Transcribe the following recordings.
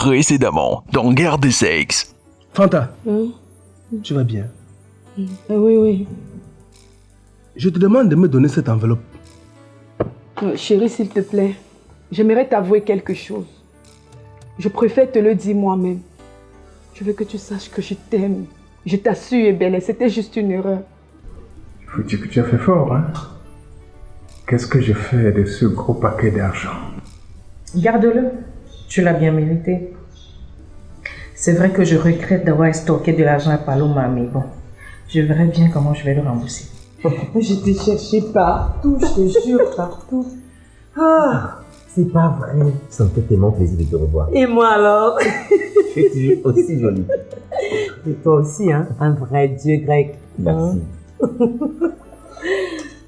Précédemment, dans Guerre des Sexes. Fanta, tu vas bien? Oui. Je te demande de me donner cette enveloppe. Chérie, s'il te plaît, j'aimerais t'avouer quelque chose. Je préfère te le dire moi-même. Je veux que tu saches que je t'aime. Je t'assure, Belle, c'était juste une erreur. Faut dire que tu as fait fort, hein? Qu'est-ce que je fais de ce gros paquet d'argent? Garde-le. Tu l'as bien mérité. C'est vrai que je regrette d'avoir stocké de l'argent à Paloma, mais bon, je verrai bien comment je vais le rembourser. Je t'ai cherché partout, je te jure, partout. Ah, C'est pas vrai. Ça me fait tellement plaisir de te revoir. et moi alors? Tu es toujours aussi jolie. Et toi aussi, hein? Un vrai dieu grec. Merci.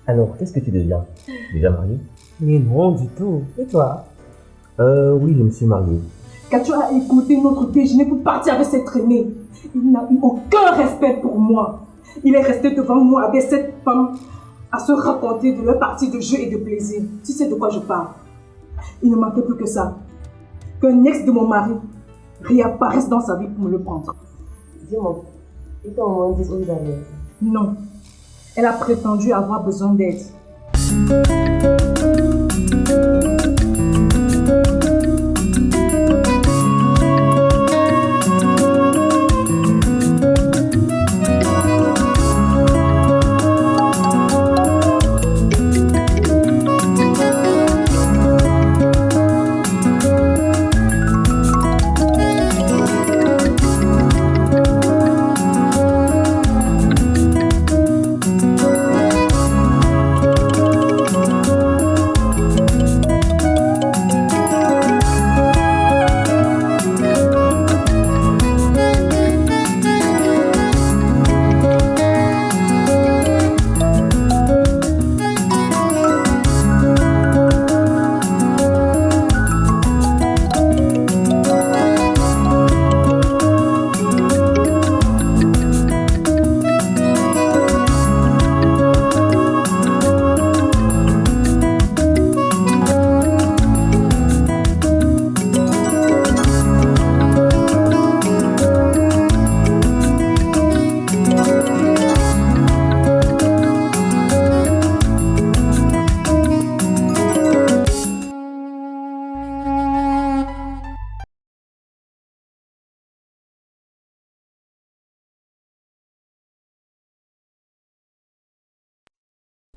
Alors, qu'est-ce que tu deviens? Déjà mariée? Mais non, du tout. Et toi? Oui, je me suis mariée. Quand tu as écouté notre déjeuner pour partir avec cette traînée, il n'a eu aucun respect pour moi. Il est resté devant moi avec cette femme à se raconter de leur partie de jeu et de plaisir. Tu sais de quoi je parle? Il ne manquait plus que ça. Qu'un ex de mon mari réapparaisse dans sa vie pour me le prendre. Dis-moi, il t'a au moins dit où ils allaient? Non. Elle a prétendu avoir besoin d'aide.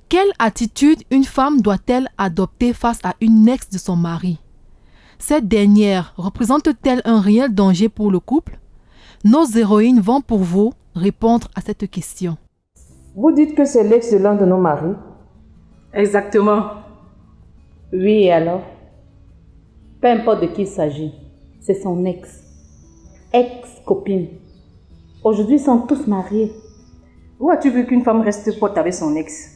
Quelle attitude une femme doit-elle adopter face à une ex de son mari? Cette dernière représente-t-elle un réel danger pour le couple? Nos héroïnes vont pour vous répondre à cette question. Vous dites que c'est l'ex de l'un de nos maris? Exactement. Oui, et alors? Peu importe de qui il s'agit, c'est son ex-copine. Aujourd'hui, ils sont tous mariés. Où as-tu vu qu'une femme reste pote avec son ex?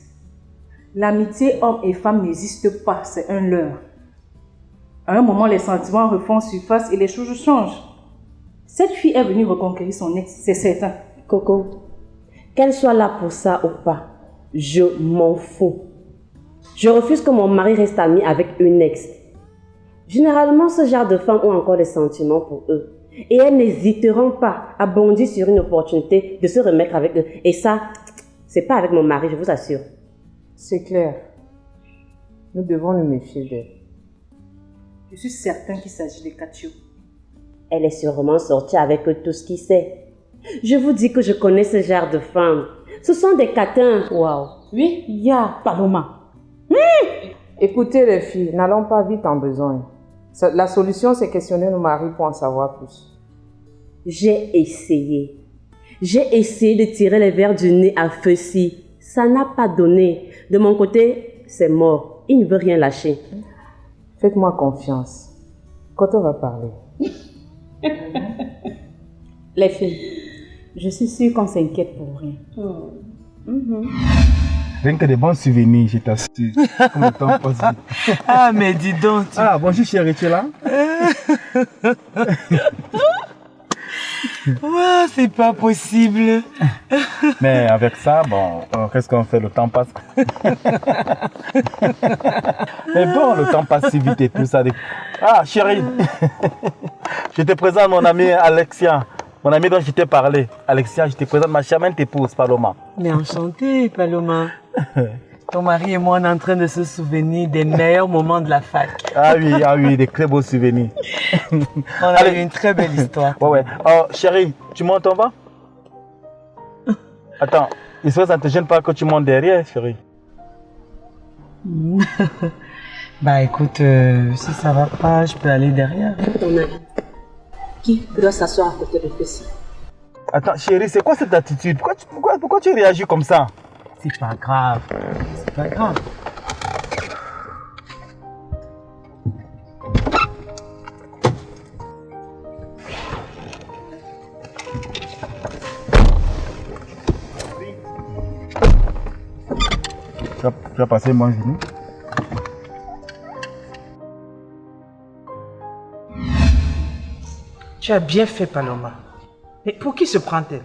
L'amitié homme et femme n'existe pas, c'est un leurre. À un moment, les sentiments refont surface et les choses changent. Cette fille est venue reconquérir son ex, c'est certain. Coco, qu'elle soit là pour ça ou pas, je m'en fous. Je refuse que mon mari reste ami avec une ex. Généralement, ce genre de femmes ont encore des sentiments pour eux. Et elles n'hésiteront pas à bondir sur une opportunité de se remettre avec eux. Et ça, c'est pas avec mon mari, je vous assure. C'est clair. Nous devons nous méfier d'elle. Je suis certain qu'il s'agit de Katio. Elle est sûrement sortie avec tout ce qu'il sait. Je vous dis que je connais ce genre de femmes. Ce sont des catins. Waouh. Oui, il y a Paloma. Écoutez les filles, n'allons pas vite en besogne. La solution, c'est questionner nos maris pour en savoir plus. J'ai essayé. J'ai essayé de tirer les verres du nez à Feucy. Ça n'a pas donné. De mon côté, c'est mort. Il ne veut rien lâcher. Faites-moi confiance. Quand on va parler. Les filles, je suis sûre qu'on s'inquiète pour rien. Rien que des bons souvenirs, je t'assure. Comme le temps passe vite. Ah, mais dis donc. Ah, bonjour chérie, tu es là? Ouais, c'est pas possible. Mais avec ça, bon, qu'est-ce qu'on fait? Le temps passe. Mais bon, le temps passe si vite et tout ça. Ah, chérie, je te présente mon ami Alexia, mon ami dont je t'ai parlé. Alexia, je te présente ma charmante épouse, Paloma. Mais enchanté, Paloma. Ton mari et moi, on est en train de se souvenir des meilleurs moments de la fac. Ah oui, des très beaux souvenirs. On a eu une très belle histoire. Ouais. Oh, chérie, tu montes en bas? Attends, j'espère que ça ne te gêne pas que tu montes derrière, chérie. Bah écoute, si ça va pas, je peux aller derrière. Ton avis. Qui doit s'asseoir à côté de Fessi? Attends, chérie, c'est quoi cette attitude? Pourquoi tu réagis comme ça? C'est pas grave. C'est pas grave. Tu vas passer mon genou. Tu as bien fait, Paloma. Mais pour qui se prend-elle?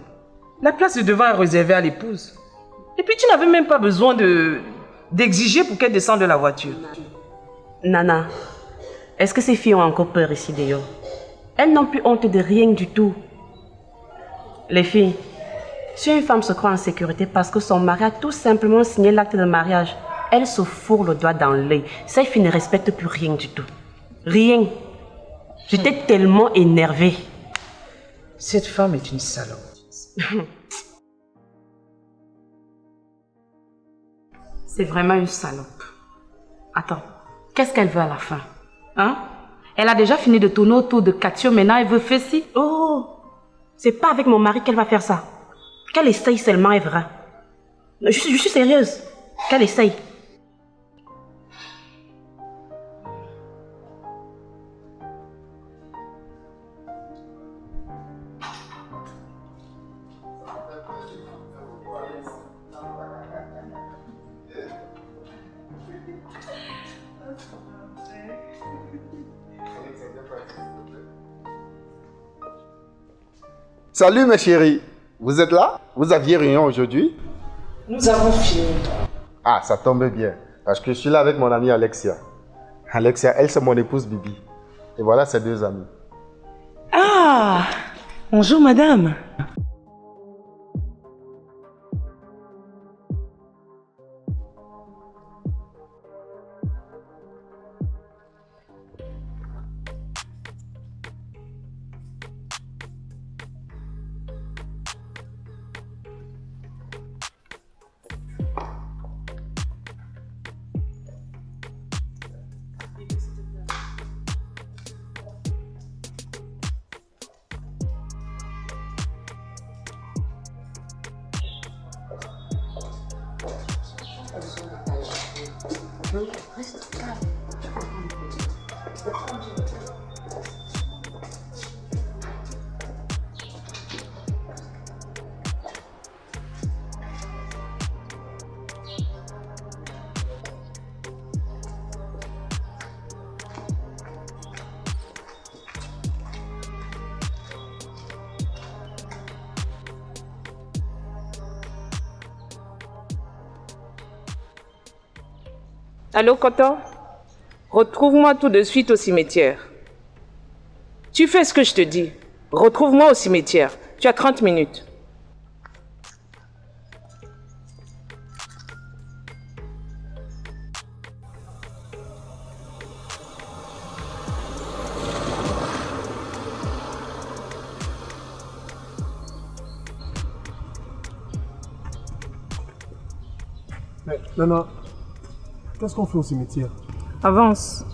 La place de devant est réservée à l'épouse. Et puis tu n'avais même pas besoin d'exiger pour qu'elle descende de la voiture. Nana, est-ce que ces filles ont encore peur ici dehors? Elles n'ont plus honte de rien du tout. Les filles, si une femme se croit en sécurité parce que son mari a tout simplement signé l'acte de mariage, elle se fourre le doigt dans l'œil. Ces filles ne respectent plus rien du tout. Rien. J'étais tellement énervée. Cette femme est une salope. C'est vraiment une salope. Attends, qu'est-ce qu'elle veut à la fin? Hein? Elle a déjà fini de tourner autour de Katio, maintenant elle veut Fessi. Oh! C'est pas avec mon mari qu'elle va faire ça. Qu'elle essaye seulement, est vrai. Je suis sérieuse. Qu'elle essaye. Salut mes chéris, vous êtes là? Vous aviez réunion aujourd'hui? Nous avons fini. Ah, ça tombe bien, parce que je suis là avec mon amie Alexia. Alexia, elle c'est mon épouse Bibi. Et voilà ses deux amis. Ah! Bonjour madame. Allô, Coton? Retrouve-moi tout de suite au cimetière. Tu fais ce que je te dis. Retrouve-moi au cimetière. Tu as 30 minutes. Mais, Nana, qu'est-ce qu'on fait au cimetière? Avance.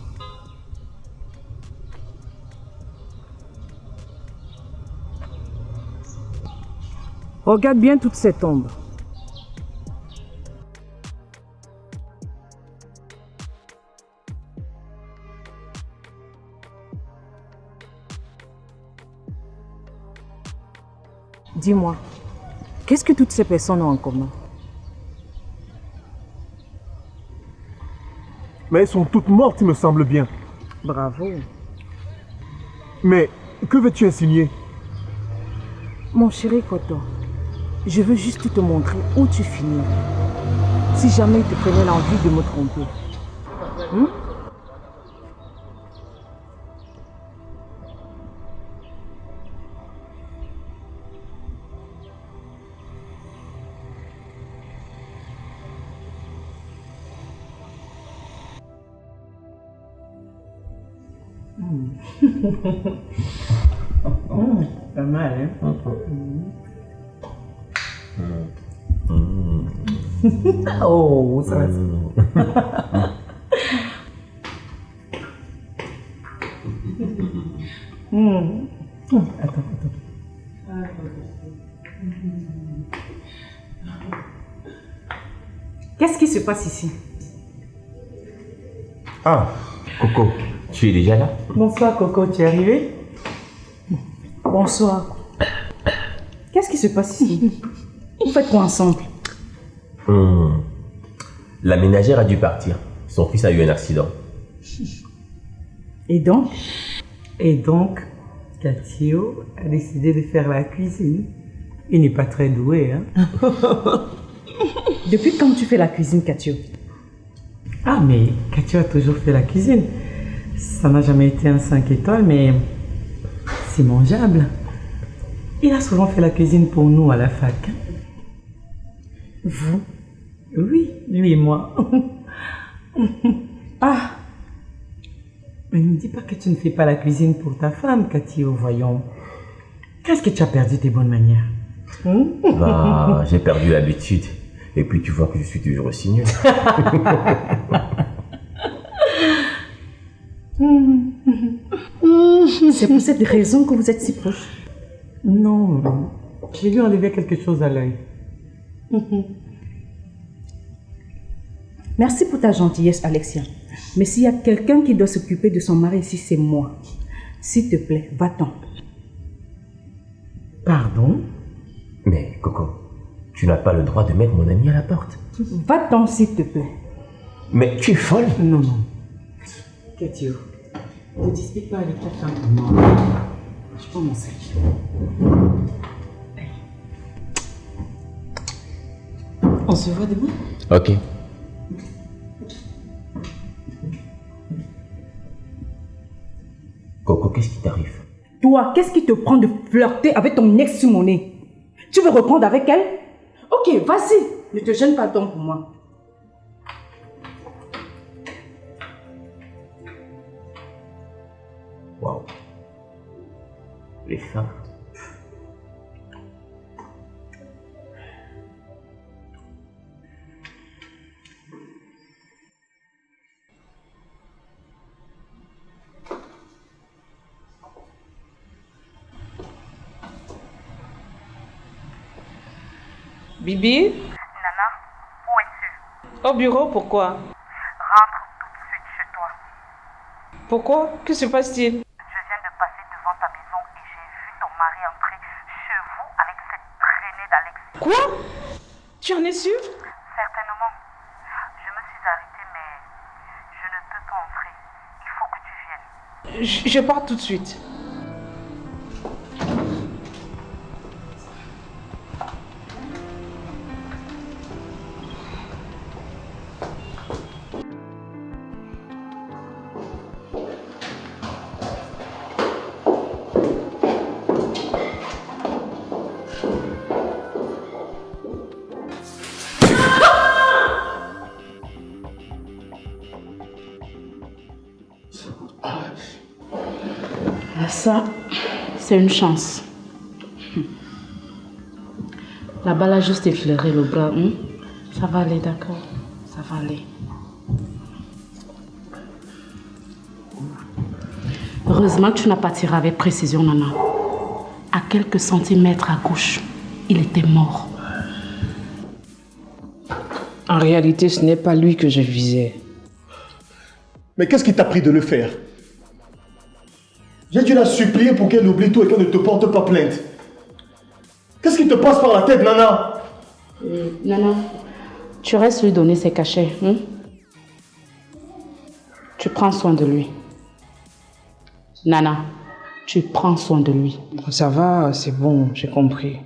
Regarde bien toutes ces tombes. Dis-moi, qu'est-ce que toutes ces personnes ont en commun? Mais elles sont toutes mortes, il me semble bien. Bravo. Mais que veux-tu insinuer? Mon chéri Koto, je veux juste te montrer où tu finis. Si jamais il te prenait l'envie de me tromper. Pas mal, hein? Oh, ça va. Attends. Qu'est-ce qui se passe ici? Ah, Coco, tu es déjà là? Bonsoir Coco, tu es arrivé? Bonsoir. Qu'est-ce qui se passe ici? Vous faites quoi ensemble? La ménagère a dû partir. Son fils a eu un accident. Et donc? Et donc, Katio a décidé de faire la cuisine. Il n'est pas très doué, hein? Depuis quand tu fais la cuisine, Katio? Ah, mais Katio a toujours fait la cuisine. Ça n'a jamais été un 5 étoiles, mais c'est mangeable. Il a souvent fait la cuisine pour nous à la fac. Vous? Oui, lui et moi. Ah! Mais ne me dis pas que tu ne fais pas la cuisine pour ta femme, Katio, voyons. Qu'est-ce que tu as perdu tes bonnes manières? Bah, j'ai perdu l'habitude. Et puis tu vois que je suis toujours aussi nul. C'est pour cette raison que vous êtes si proches? Non, j'ai lui enlevé quelque chose à l'œil. Merci pour ta gentillesse, Alexia. Mais s'il y a quelqu'un qui doit s'occuper de son mari ici, c'est moi. S'il te plaît, va-t'en. Pardon? Mais Coco, tu n'as pas le droit de mettre mon ami à la porte. Va-t'en, s'il te plaît. Mais tu es folle? Non. Katio, ne dispute pas avec ta femme pour moi. Je prends mon sac. On se voit demain? Ok. Coco, qu'est-ce qui t'arrive? Toi, qu'est-ce qui te prend de flirter avec ton ex sur mon nez? Tu veux reprendre avec elle? Ok, vas-y. Ne te gêne pas donc pour moi. Waouh. Les femmes. Bibi? Nana, où es-tu? Au bureau, pourquoi? Rentre tout de suite chez toi. Pourquoi? Que se passe-t-il? Je viens de passer devant ta maison et j'ai vu ton mari entrer chez vous avec cette traînée d'Alex. Quoi? Tu en es sûr? Certainement. Je me suis arrêtée, mais je ne peux pas entrer. Il faut que tu viennes. Je pars tout de suite. Ça, c'est une chance. La balle a juste effleuré le bras. Ça va aller, d'accord? Ça va aller. Heureusement que tu n'as pas tiré avec précision, Nana. À quelques centimètres à gauche, il était mort. En réalité, ce n'est pas lui que je visais. Mais qu'est-ce qui t'a pris de le faire? J'ai dû la supplier pour qu'elle oublie tout et qu'elle ne te porte pas plainte. Qu'est-ce qui te passe par la tête, Nana? Nana, tu restes lui donner ses cachets. Tu prends soin de lui. Nana, tu prends soin de lui. Ça va, c'est bon, j'ai compris.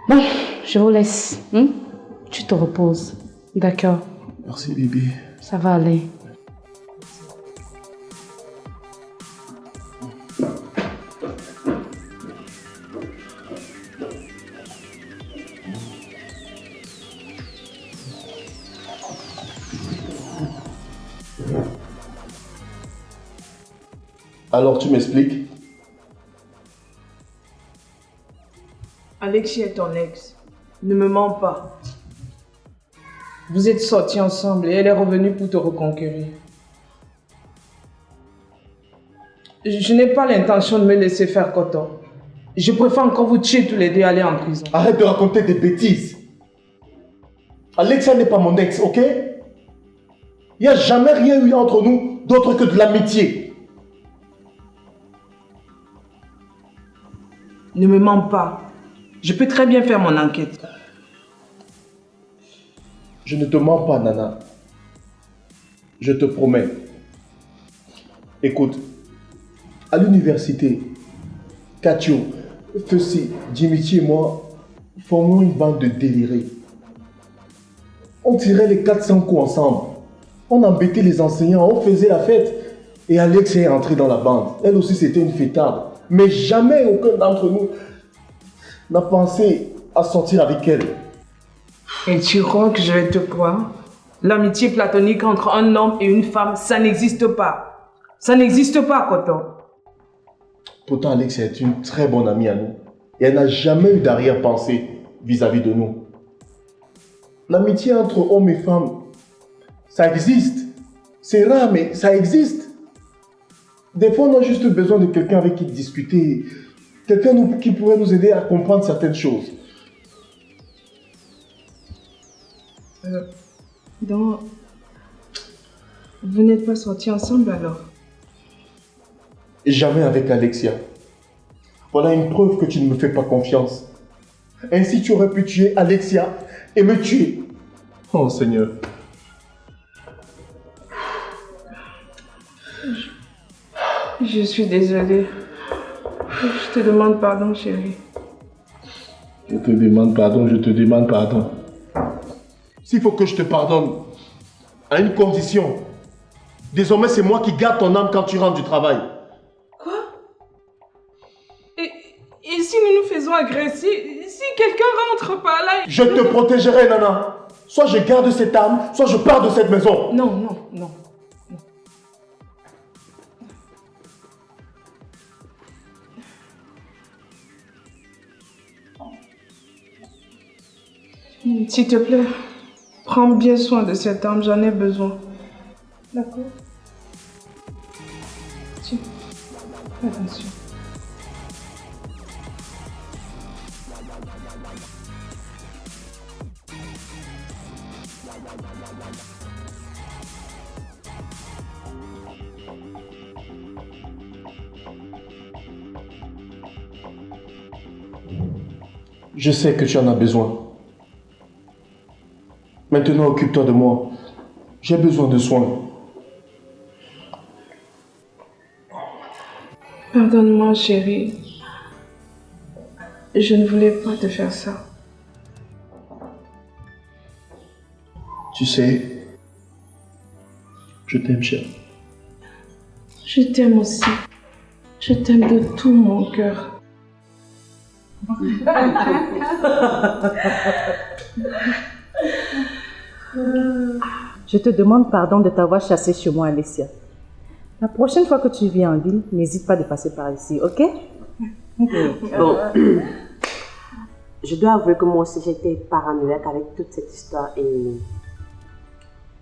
Bon, je vous laisse. Tu te reposes. D'accord. Merci, Bibi. Ça va aller. Alors tu m'expliques? Alexis est ton ex. Ne me mens pas. Vous êtes sortis ensemble et elle est revenue pour te reconquérir. Je n'ai pas l'intention de me laisser faire coton. Je préfère encore vous tuer tous les deux et aller en prison. Arrête de raconter des bêtises. Alexia n'est pas mon ex, ok? Il n'y a jamais rien eu entre nous d'autre que de l'amitié. Ne me mens pas. Je peux très bien faire mon enquête. Je ne te mens pas, Nana. Je te promets. Écoute, à l'université, Katio, Fessy, Dimitri et moi formons une bande de délirés. On tirait les 400 coups ensemble. On embêtait les enseignants, on faisait la fête. Et Alex est entrée dans la bande. Elle aussi, c'était une fêtarde. Mais jamais aucun d'entre nous n'a pensé à sortir avec elle. Et tu crois que je vais te croire? L'amitié platonique entre un homme et une femme, ça n'existe pas. Ça n'existe pas, Coton. Pourtant, Alex est une très bonne amie à nous. Et elle n'a jamais eu d'arrière-pensée vis-à-vis de nous. L'amitié entre hommes et femmes, ça existe. C'est rare, mais ça existe. Des fois, on a juste besoin de quelqu'un avec qui discuter. Quelqu'un qui pourrait nous aider à comprendre certaines choses. Donc, vous n'êtes pas sortis ensemble alors? Jamais avec Alexia. Voilà une preuve que tu ne me fais pas confiance. Ainsi, tu aurais pu tuer Alexia et me tuer. Oh Seigneur. Je suis désolée. Je te demande pardon, chérie. Je te demande pardon, je te demande pardon. S'il faut que je te pardonne, à une condition. Désormais, c'est moi qui garde ton âme quand tu rentres du travail. Quoi? Et si nous nous faisons agresser, si quelqu'un rentre par là... Je te protégerai, Nana. Soit je garde cette âme, soit je pars de cette maison. Non, non, non. S'il te plaît, prends bien soin de cette âme, j'en ai besoin. D'accord? Tiens, attention. Je sais que tu en as besoin. Maintenant, occupe-toi de moi. J'ai besoin de soins. Pardonne-moi, chérie. Je ne voulais pas te faire ça. Tu sais, je t'aime, chérie. Je t'aime aussi. Je t'aime de tout mon cœur. Je te demande pardon de t'avoir chassé chez moi, Alexia. La prochaine fois que tu viens en ville, n'hésite pas de passer par ici, ok? Bon, je dois avouer que moi aussi j'étais paranoïaque avec toute cette histoire et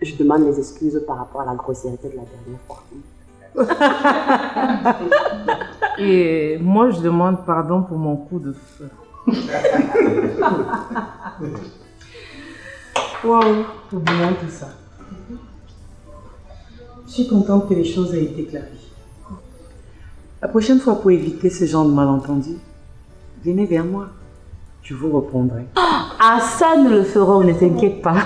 je demande mes excuses par rapport à la grossièreté de la dernière fois. Et moi, je demande pardon pour mon coup de feu. Waouh, oublions tout ça. Je suis contente que les choses aient été clarifiées. La prochaine fois, pour éviter ce genre de malentendu, venez vers moi. Je vous reprendrai. Ah, ça, nous le ferons, ne t'inquiète pas.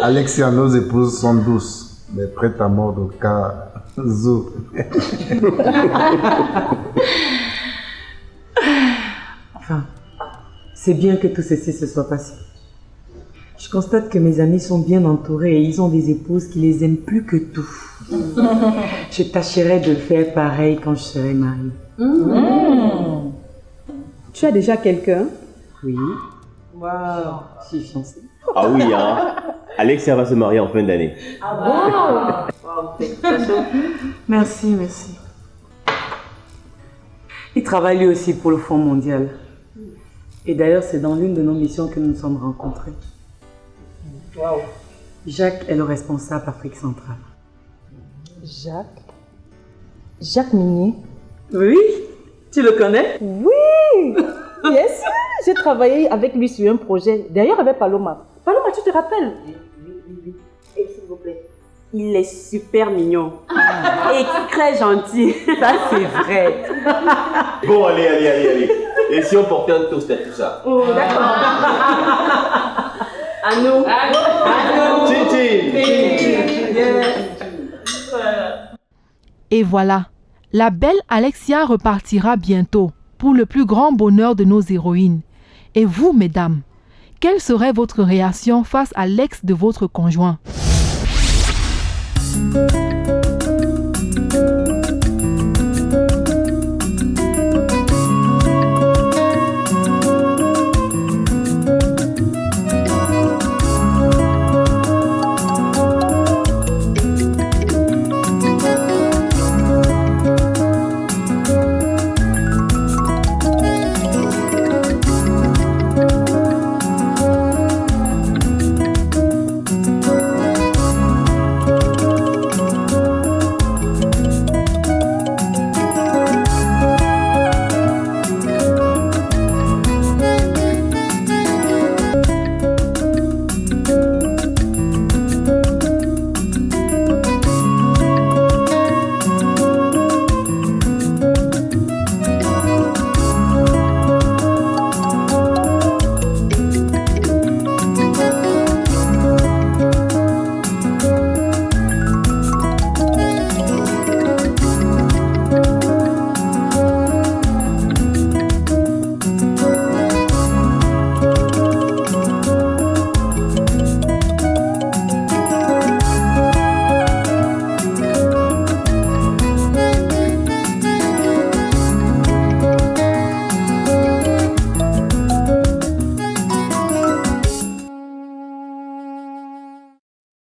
Alexia, nos épouses sont douces. mais prête à mordre au cas où. Enfin, c'est bien que tout ceci se soit passé. Je constate que mes amis sont bien entourés et ils ont des épouses qui les aiment plus que tout. Je tâcherai de faire pareil quand je serai mariée. Tu as déjà quelqu'un? Oui. Waouh, je suis fiancée. Ah oui, hein. Alexia va se marier en fin d'année. Ah bon? Merci, merci. Il travaille lui aussi pour le Fonds mondial. Et d'ailleurs, c'est dans l'une de nos missions que nous nous sommes rencontrés. Waouh. Jacques est le responsable Afrique centrale. Jacques Minier? Oui, tu le connais? Oui, bien sûr. J'ai travaillé avec lui sur un projet, d'ailleurs avec Paloma. Paloma, tu te rappelles? Oui. Et s'il vous plaît, il est super mignon et très gentil. Ça, c'est vrai. Bon, allez. Et si on portait un toast à tout ça? Oh, d'accord. À nous. Et voilà, la belle Alexia repartira bientôt pour le plus grand bonheur de nos héroïnes. Et vous, mesdames, quelle serait votre réaction face à l'ex de votre conjoint?